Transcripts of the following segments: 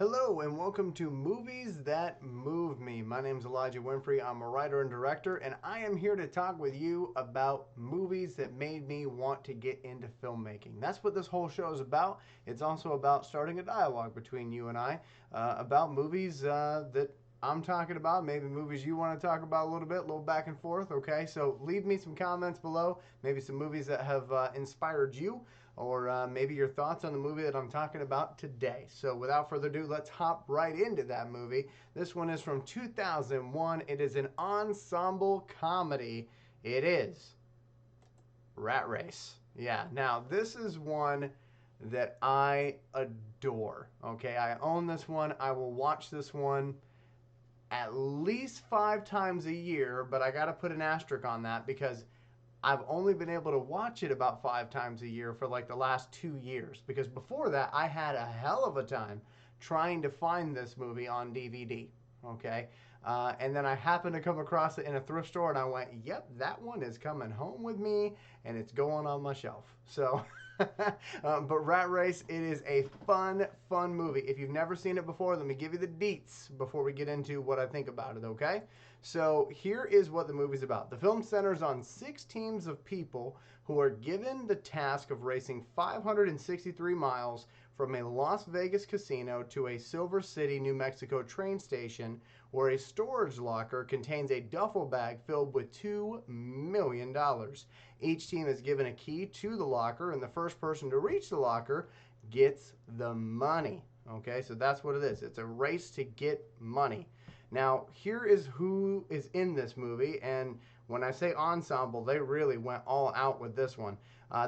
Hello and welcome to Movies That Move Me. My name is Elijah Winfrey. I'm a writer and director, and I am here to talk with you about movies that made me want to get into filmmaking. That's what this whole show is about. It's also about starting a dialogue between you and I about movies that I'm talking about, maybe movies you want to talk about a little back and forth, okay? So leave me some comments below, maybe some movies that have inspired you, or maybe your thoughts on the movie that I'm talking about today. So without further ado, let's hop right into that movie. This one is from 2001. It is an ensemble comedy. It is Rat Race. Yeah, now this is one that I adore, okay? I own this one. I will watch this one at least 5 times a year, but I got to put an asterisk on that because I've only been able to watch it about 5 times a year for like the last 2 years, because before that I had a hell of a time trying to find this movie on DVD. Okay, and then I happened to come across it in a thrift store, and I went, "Yep, that one is coming home with me, and it's going on my shelf." So, but Rat Race, it is a fun movie. If you've never seen it before, let me give you the deets before we get into what I think about it. Okay. So here is what the movie's about. The film centers on 6 teams of people who are given the task of racing 563 miles from a Las Vegas casino to a Silver City, New Mexico train station where a storage locker contains a duffel bag filled with $2 million. Each team is given a key to the locker, and the first person to reach the locker gets the money. Okay, so that's what it is. It's a race to get money. Now, here is who is in this movie, and when I say ensemble, they really went all out with this one.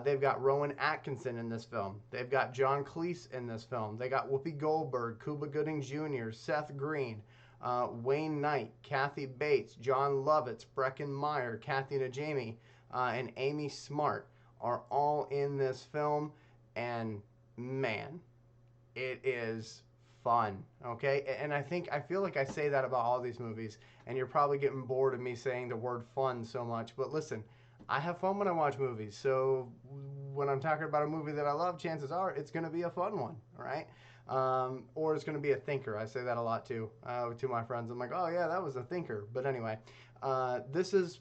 They've got Rowan Atkinson in this film. They've got John Cleese in this film. They got Whoopi Goldberg, Cuba Gooding Jr., Seth Green, Wayne Knight, Kathy Bates, John Lovitz, Breckin Meyer, Kathy Najimy, and Amy Smart are all in this film, and man, it is fun. Okay, and I feel like I say that about all these movies, and you're probably getting bored of me saying the word fun so much, but listen, I have fun when I watch movies. So when I'm talking about a movie that I love, chances are it's going to be a fun one. All right, or it's going to be a thinker. I say that a lot too to my friends. I'm like, oh yeah, that was a thinker. But anyway, this is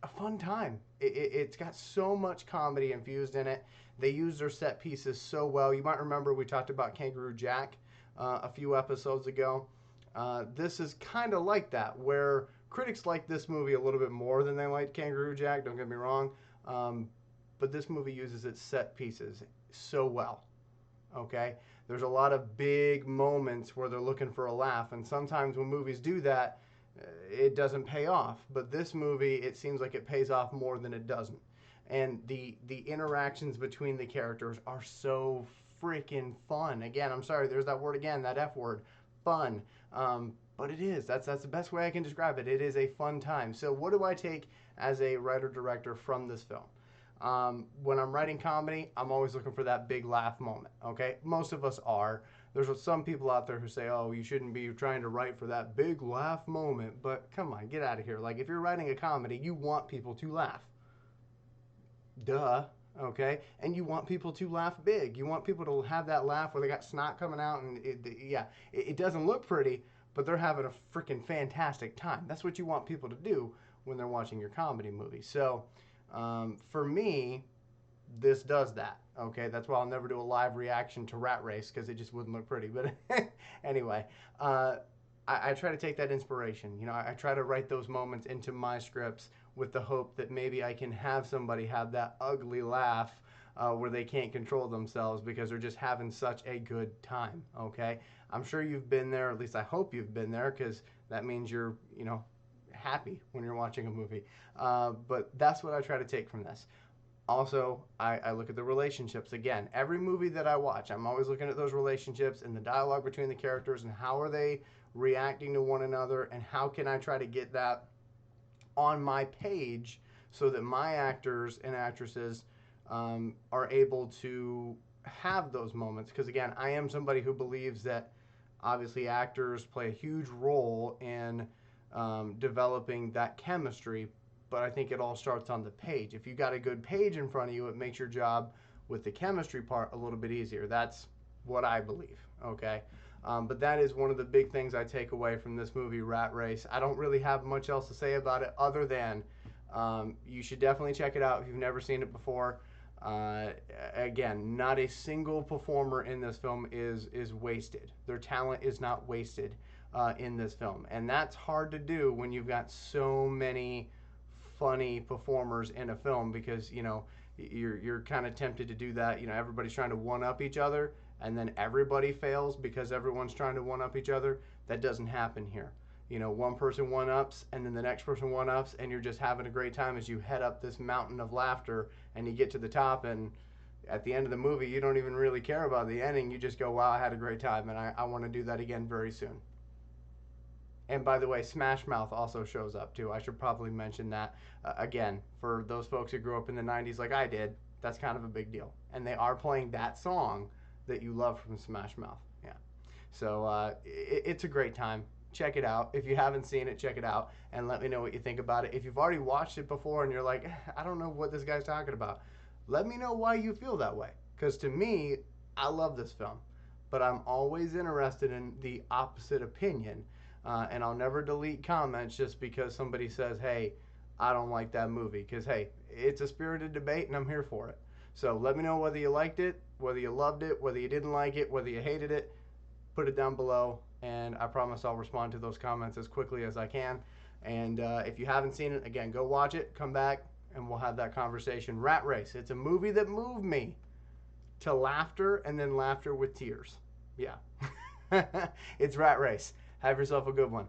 a fun time. It's got so much comedy infused in it. They use their set pieces so well. You might remember we talked about Kangaroo Jack a few episodes ago. This is kind of like that, where critics like this movie a little bit more than they like Kangaroo Jack, don't get me wrong. But this movie uses its set pieces so well. Okay? There's a lot of big moments where they're looking for a laugh, and sometimes when movies do that, it doesn't pay off. But this movie, it seems like it pays off more than it doesn't. And the interactions between the characters are so freaking fun. Again, I'm sorry, there's that word again, that F word, fun. But it is. That's the best way I can describe it. It is a fun time. So what do I take as a writer director from this film? When I'm writing comedy, I'm always looking for that big laugh moment. Okay, most of us are. There's some people out there who say, "Oh, you shouldn't be trying to write for that big laugh moment." But come on, get out of here. Like, if you're writing a comedy, you want people to laugh. Duh. Okay, and you want people to laugh big. You want people to have that laugh where they got snot coming out, and it doesn't look pretty, but they're having a freaking fantastic time. That's what you want people to do when they're watching your comedy movie. So, for me, this does that. Okay, that's why I'll never do a live reaction to Rat Race, because it just wouldn't look pretty. But anyway, I try to take that inspiration. You know, I try to write those moments into my scripts with the hope that maybe I can have somebody have that ugly laugh where they can't control themselves because they're just having such a good time. Okay, I'm sure you've been there. At least I hope you've been there, because that means you're, happy when you're watching a movie. But that's what I try to take from this. Also, I look at the relationships. Again, every movie that I watch, I'm always looking at those relationships and the dialogue between the characters, and how are they reacting to one another, and how can I try to get that on my page so that my actors and actresses are able to have those moments. Because again, I am somebody who believes that obviously actors play a huge role in developing that chemistry, but I think it all starts on the page. If you got a good page in front of you, it makes your job with the chemistry part a little bit easier. That's what I believe. Okay. But that is one of the big things I take away from this movie, Rat Race. I don't really have much else to say about it other than you should definitely check it out if you've never seen it before. Uh, Again, not a single performer in this film is wasted. Their talent is not wasted in this film, and that's hard to do when you've got so many funny performers in a film because you're kind of tempted to do that. Everybody's trying to one up each other, and then everybody fails because everyone's trying to one up each other. That doesn't happen here. One person one ups, and then the next person one ups, and you're just having a great time as you head up this mountain of laughter, and you get to the top, and at the end of the movie, you don't even really care about the ending. You just go, wow, I had a great time, and I want to do that again very soon. And by the way, Smash Mouth also shows up too. I should probably mention that again for those folks who grew up in the 90s like I did. That's kind of a big deal. And they are playing that song that you love from Smash Mouth. Yeah. So it's a great time. Check it out. If you haven't seen it, check it out and let me know what you think about it. If you've already watched it before and you're like, I don't know what this guy's talking about, let me know why you feel that way. Because to me, I love this film, but I'm always interested in the opposite opinion. And I'll never delete comments just because somebody says, hey, I don't like that movie. Because, hey, it's a spirited debate and I'm here for it. So let me know whether you liked it, whether you loved it, whether you didn't like it, whether you hated it. Put it down below, and I promise I'll respond to those comments as quickly as I can. And if you haven't seen it, again, go watch it, come back, and we'll have that conversation. Rat Race. It's a movie that moved me to laughter and then laughter with tears. Yeah. It's Rat Race. Have yourself a good one.